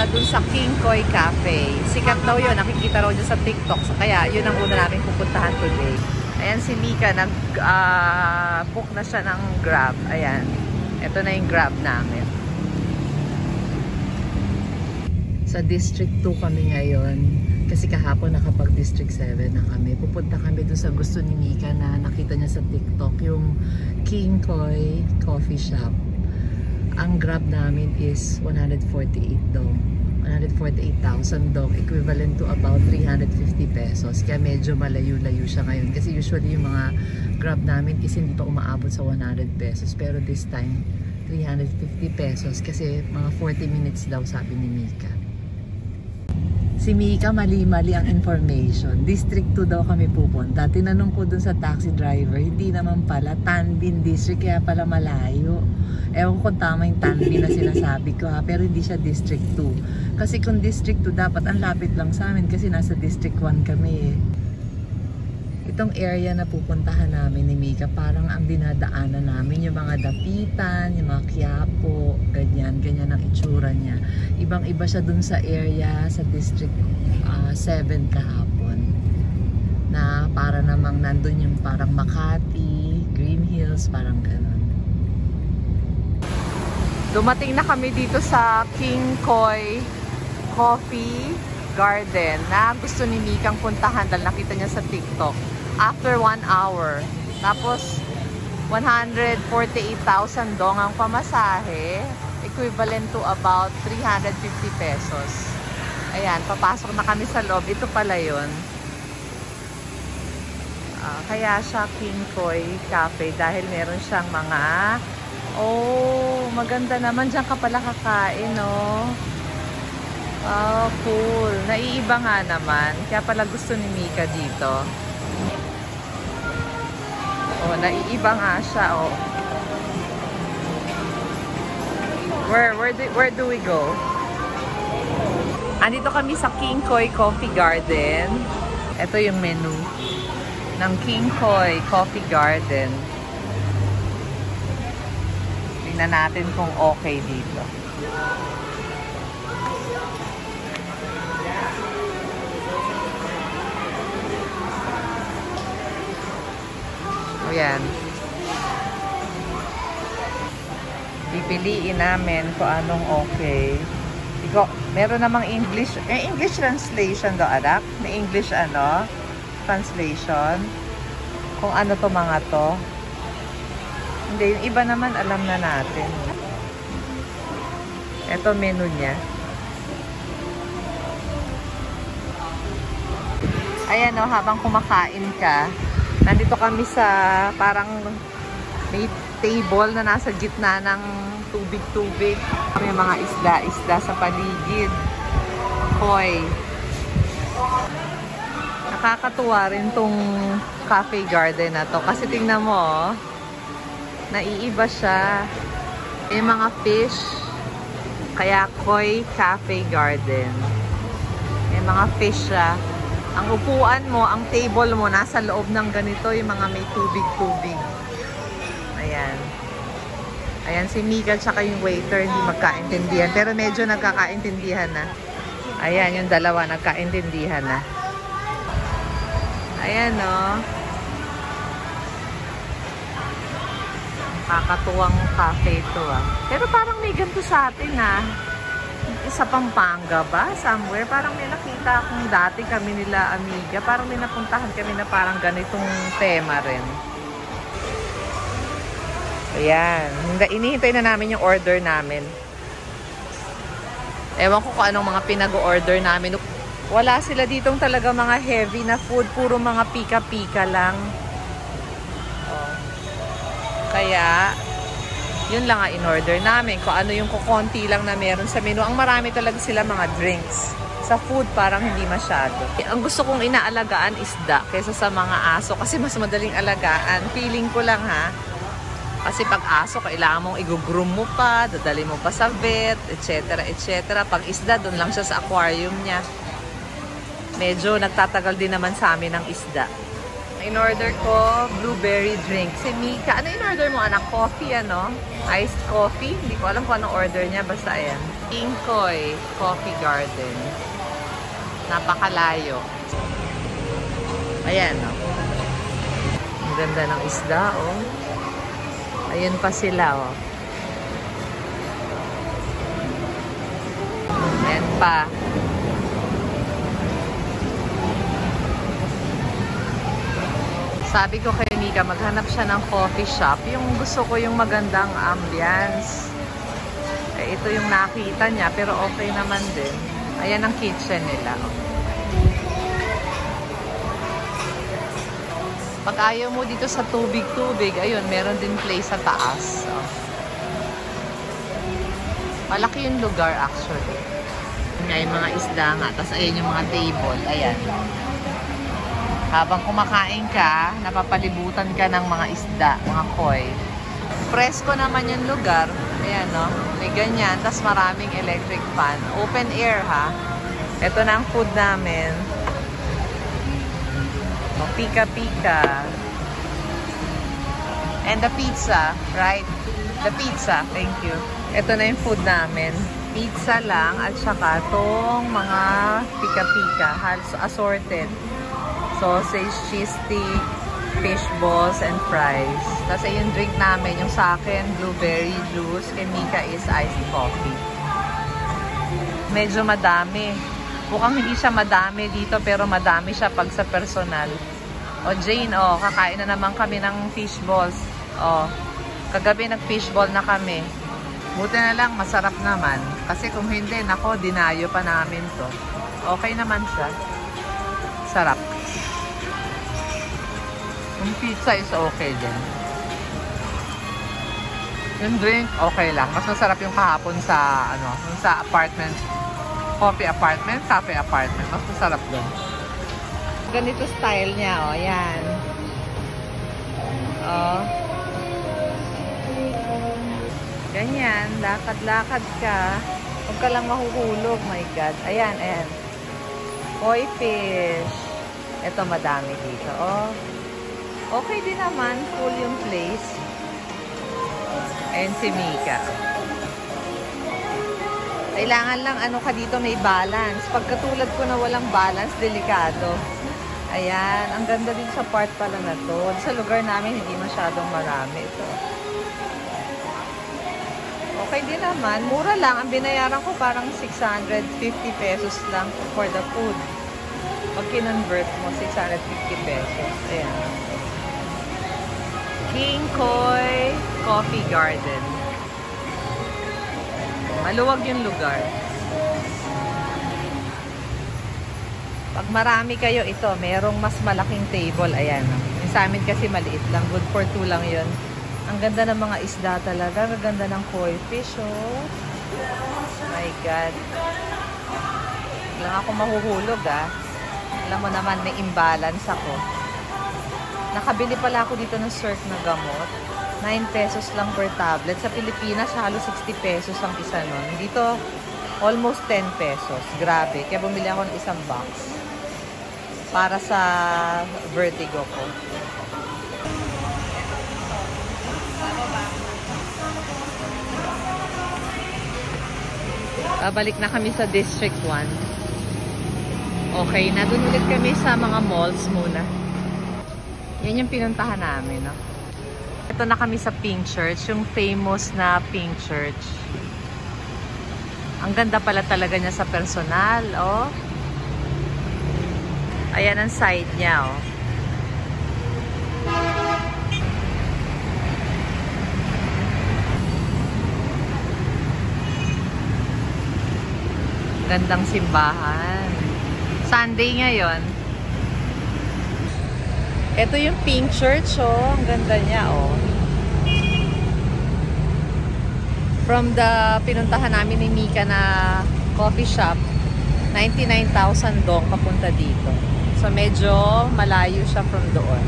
pumunta dun sa King Koy Cafe. Sikat daw yun, nakikita raw dyan sa TikTok. So, kaya yun ang una namin pupuntahan today. Ayan si Mika, nag-book na siya ng Grab. Ayan, ito na yung Grab namin. Sa District 2 kami ngayon. Kasi kahapon nakapag District 7 na kami. Pupunta kami dun sa gusto ni Mika na nakita niya sa TikTok. Yung King Koy Coffee Shop. Ang Grab namin is 148 dong. 148,000 dong. Equivalent to about 350 pesos. Kaya medyo malayo-layo siya ngayon. Kasi usually yung mga Grab namin is hindi pa umaabot sa 100 pesos. Pero this time, 350 pesos. Kasi mga 40 minutes daw sabi ni Mika. Si Mika, mali-mali ang information. District 2 daw kami pupunta. Tinanong ko dun sa taxi driver, hindi naman pala, Tan Binh District, kaya pala malayo. Ewan ko kung tama yung Tan Binh na sinasabi ko ha, pero hindi siya District 2. Kasi kung District 2, dapat ang lapit lang sa amin kasi nasa District 1 kami eh. Itong area na pupuntahan namin ni Mika, parang ang dinadaanan namin yung mga dapitan, yung mga Quiapo, ganyan ang itsura niya. Ibang-iba siya dun sa area sa District 7 kahapon. Na para namang nandun yung parang Makati, Green Hills, parang gano'n. Dumating na kami dito sa King Koy Coffee Garden na gusto ni Mikang puntahan dahil nakita niya sa TikTok. After 1 hour. Tapos 148,000 dong ang pamasahe. Equivalent to about 350 pesos. Ayan, papasok na kami sa loob. Ito pala yun. Kaya siya King Koy Cafe dahil meron siyang mga maganda naman. Diyan ka pala kakain, no? Cool. Naiiba nga naman. Kaya pala gusto ni Mika dito. Naiiba nga siya, Where do we go? Andito kami sa King Koy Coffee Garden. Ito yung menu ng King Koy Coffee Garden. Tingnan natin kung okay dito. Ayan. Pipiliin namin kung anong okay. Meron namang English translation do, anak. May English translation. Kung ano to mga to. Hindi, yung iba naman alam na natin. Ito menu niya. Ayan habang kumakain ka, nandito kami sa parang may table na nasa gitna ng tubig-tubig. May mga isda-isda sa paligid. Koy. Nakakatuwa rin tong cafe garden na to. Kasi tingnan mo, naiiba siya. May mga fish. Kaya Koy Cafe Garden. May mga fish siya. Ang upuan mo, ang table mo, nasa loob ng ganito, yung mga may tubig-tubig. Ayan. Ayan, si Mika tsaka yung waiter, hindi magkaintindihan. Pero medyo nagkakaintindihan na. Ayan, yung dalawa, nagkaintindihan na. Ayan, Kakatuwang cafe ito, Pero parang may ganito sa atin, Sa Pampanga ba? Somewhere. Parang may nakita akong dati kami nila amiga. Parang may napuntahan kami na parang ganitong tema rin. Ayan. Inihintay na namin yung order namin. Ewan ko kung anong mga pinag-order namin. Wala sila ditong talaga mga heavy na food. Puro mga pika-pika lang. Kaya yun lang ang in-order namin. Kung ano yung kukonti lang na meron sa menu. Ang marami talaga sila mga drinks. Sa food, parang hindi masyado. Ang gusto kong inaalagaan isda kaysa sa mga aso. Kasi mas madaling alagaan. Feeling ko lang, Kasi pag aso, kailangan mong i-groom mo pa, dadali mo pa sa vet, etc. etc. Pag isda, doon lang siya sa aquarium niya. Medyo nagtatagal din naman sa amin ng isda. in-order ko, blueberry drink. Si Mika, ano in-order mo anak? Coffee, ano? Iced coffee? Hindi ko alam kung anong order niya. Basta ayan. Kinkoy Coffee Garden. Napakalayo. Ayan, oh. Ang ganda ng isda, oh. Ayun pa sila, oh. Ayan pa. Sabi ko kay Mika, maghanap siya ng coffee shop. Yung gusto ko yung magandang ambience. Eh, ito yung nakita niya, pero okay naman din. Ayan ang kitchen nila. Pag ayaw mo dito sa tubig-tubig, ayun, meron din place sa taas. Oh. Malaki yung lugar actually. Ayan yung mga isda nga. Tapos ayan yung mga table. Ayan. Habang kumakain ka, napapalibutan ka ng mga isda, mga koi. Presko naman yung lugar. Ayan, no? May ganyan. Tapos maraming electric fan. Open air, ha? Ito na ang food namin. O, pika-pika. And the pizza, right? The pizza, thank you. Ito na yung food namin. Pizza lang at saka tong mga pika-pika. Assorted. Sausage, cheese stick, fish balls, and fries. Tapos yung drink namin, yung sa akin, blueberry juice, kay Mika is iced coffee. Medyo madami. Mukhang hindi siya madami dito, pero madami siya pag sa personal. O Jane, oh, kakain na naman kami ng fish balls. Oh, kagabi nag-fish ball na kami. Buti na lang, masarap naman. Kasi kung hindi, nako, dinayo pa namin to. Okay naman siya. Sarap. Yung pizza is okay din. Yung drink, okay lang. Mas masarap yung kahapon sa, ano, sa apartment. Coffee apartment, cafe apartment. Mas masarap dun. Ganito style niya, oh. Yan. Oh. Ganyan. Lakad-lakad ka. Huwag ka lang mahuhulog. My God. Ayan, ayan. Koi fish. Ito, madami dito, oh. Okay din naman, full yung place. And si Mika. Kailangan lang ano ka dito, may balance. Pagkatulad ko na walang balance, delikado. Ayan, ang ganda din sa part pala na to. Sa lugar namin, hindi masyadong marami ito. Okay din naman. Mura lang. Ang binayaran ko parang 650 pesos lang for the food. Pag kinonvert mo, 650 pesos. Ayan. Kinkoy Coffee Garden. Maluwag yung lugar. Pag marami kayo, ito, merong mas malaking table. Ayan. Yung sa amin kasi maliit lang. Good for 2 lang yun. Ang ganda ng mga isda talaga. Ang ganda ng koi fish, oh. My God. Lang ako mahuhulog, ah. Alam mo naman, may imbalance ako. Nakabili pala ako dito ng Cirque na gamot. 9 pesos lang per tablet. Sa Pilipinas, halos 60 pesos ang isa nun. Dito, almost 10 pesos. Grabe. Kaya bumili ako ng isang box. Para sa vertigo ko. Babalik na kami sa District 1. Okay na. Doon ulit kami sa mga malls muna. Yan yung pinuntahan namin, no? Ito na kami sa Pink Church, yung famous na Pink Church. Ang ganda pala talaga niya sa personal, oh. Ayan ang side niya, oh. Gandang simbahan. Sunday ngayon. Ito yung Pink Church, oh. Ang ganda niya, oh. From the pinuntahan namin ni Mika na coffee shop, 99,000 dong papunta dito. So, medyo malayo siya from doon.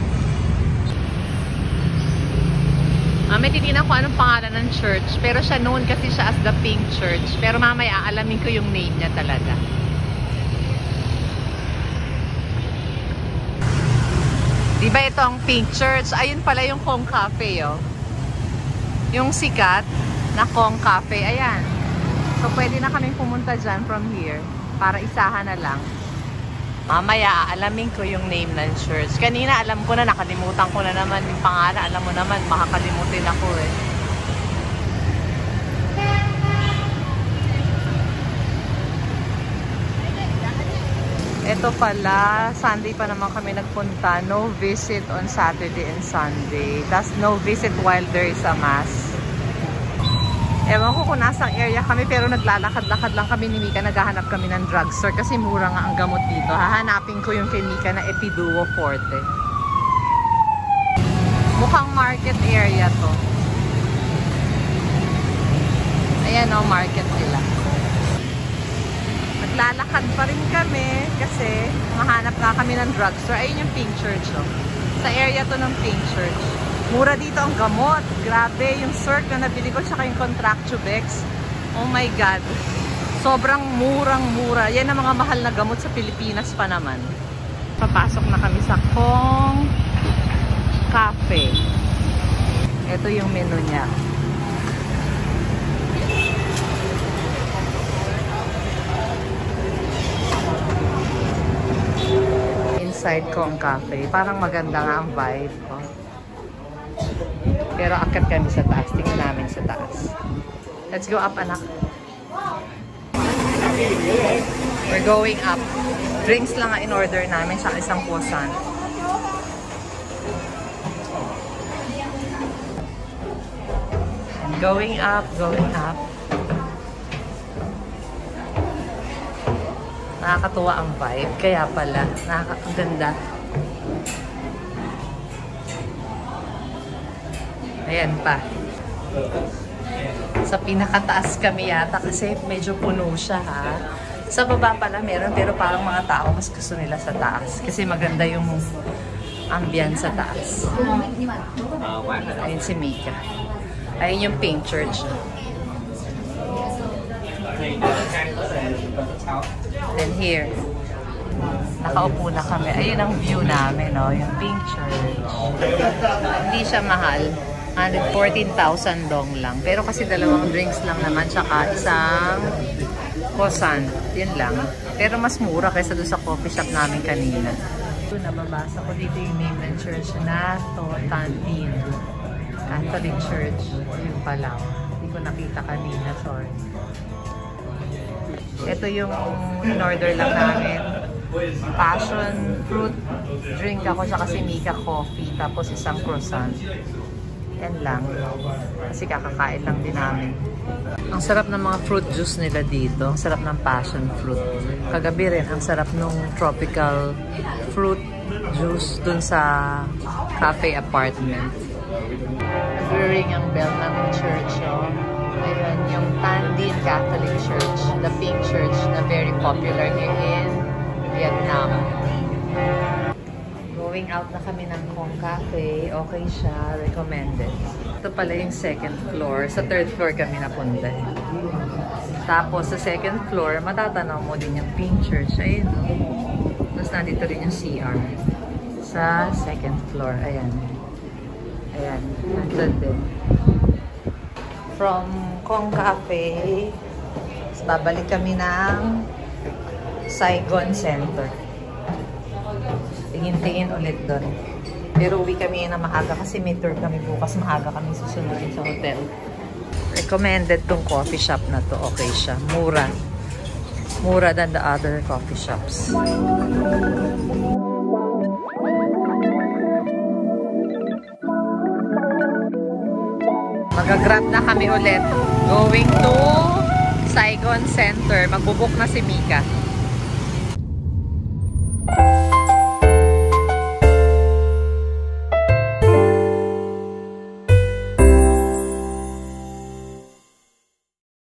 May titignan ko anong pangalan ng church. Pero siya known kasi siya as the Pink Church. Pero mamaya aalamin ko yung name niya talaga. Diba ito ang Pink Church? Ayun pala yung Kong Cafe, oh. Yung sikat na Kong Cafe. Ayan. So, pwede na kaming pumunta dyan from here para isahan na lang. Mamaya, alamin ko yung name ng church. Kanina, alam ko na, nakalimutan ko na naman yung pangalan. Alam mo naman, makakalimutin ako eh. Ito pala, Sunday pa naman kami nagpunta. No visit on Saturday and Sunday. That's no visit while there is a mass. Ewan ko kung nasang area kami, pero naglalakad-lakad lang kami ni Mika. Naghahanap kami ng drugstore kasi mura nga ang gamot dito. Hahanapin ko yung kay Mika na Epiduo Forte. Mukhang market area to. Ayan o, market nila. Naglalakad pa rin kami kasi mahanap nga kami ng drugstore. Ayun yung Pink Church o. Sa area to ng Pink Church. Mura dito ang gamot. Grabe, yung Circ na nabili ko tsaka yung Contractubex. Oh my God. Sobrang murang-mura. Yan ang mga mahal na gamot sa Pilipinas pa naman. Papasok na kami sa Kong Cafe. Ito yung menu niya. Inside Kong Cafe. Parang maganda nga ang vibe. Oh. Pero akyat kami sa taas. Tingnan namin sa taas. Let's go up, anak. We're going up. Drinks lang in order namin sa isang croissant. Going up, going up. Nakakatuwa ang vibe. Kaya pala, ang ganda. Ayan pa. Sa pinakataas kami yata kasi medyo puno siya ha. Sa baba pala meron pero parang mga tao mas gusto nila sa taas. Kasi maganda yung ambience sa taas. Ayun si Mika. Ayun yung Pink Church. And here, nakaupo na kami. Ayun ang view namin, no? Yung Pink Church. Hindi siya mahal. 114,000 dong lang. Pero kasi dalawang drinks lang naman, tsaka isang croissant. Yun lang. Pero mas mura kaysa doon sa coffee shop namin kanina. Ito, nababasa ko dito yung name ng church na Totantin. Catholic Church. Yun pala. Hindi ko nakita kanina. Sorry. Ito yung in-order lang namin. Passion fruit drink ako, tsaka si Mika coffee. Tapos isang croissant. Yan lang. Kasi kakakain lang din namin. Ang sarap ng mga fruit juice nila dito. Ang sarap ng passion fruit. Kagabi rin, ang sarap nung tropical fruit juice dun sa cafe apartment. Nag-ring ang bell ng church. Oh. Ayun, yung Tandin Catholic Church. The Pink Church na very popular here in Vietnam. Going out na kami ng Kong Cafe. Okay siya. Recommended. Ito pala yung second floor. Sa third floor kami napunta. Tapos sa second floor, matatanaw mo din yung Pink Church. Ayun. Tapos nandito rin yung CR. Sa second floor. Ayan. Ayan. Nandun din. From Kong Cafe, babalik kami ng Saigon Center. Tingin-tingin ulit doon. Pero uwi kami na maaga kasi may tour kami bukas. Maaga kami susunodin sa hotel. Recommended tong coffee shop na to. Okay siya. Mura. Mura than the other coffee shops. Mag-grab na kami ulit. Going to Saigon Center. Magbubuk na si Mika.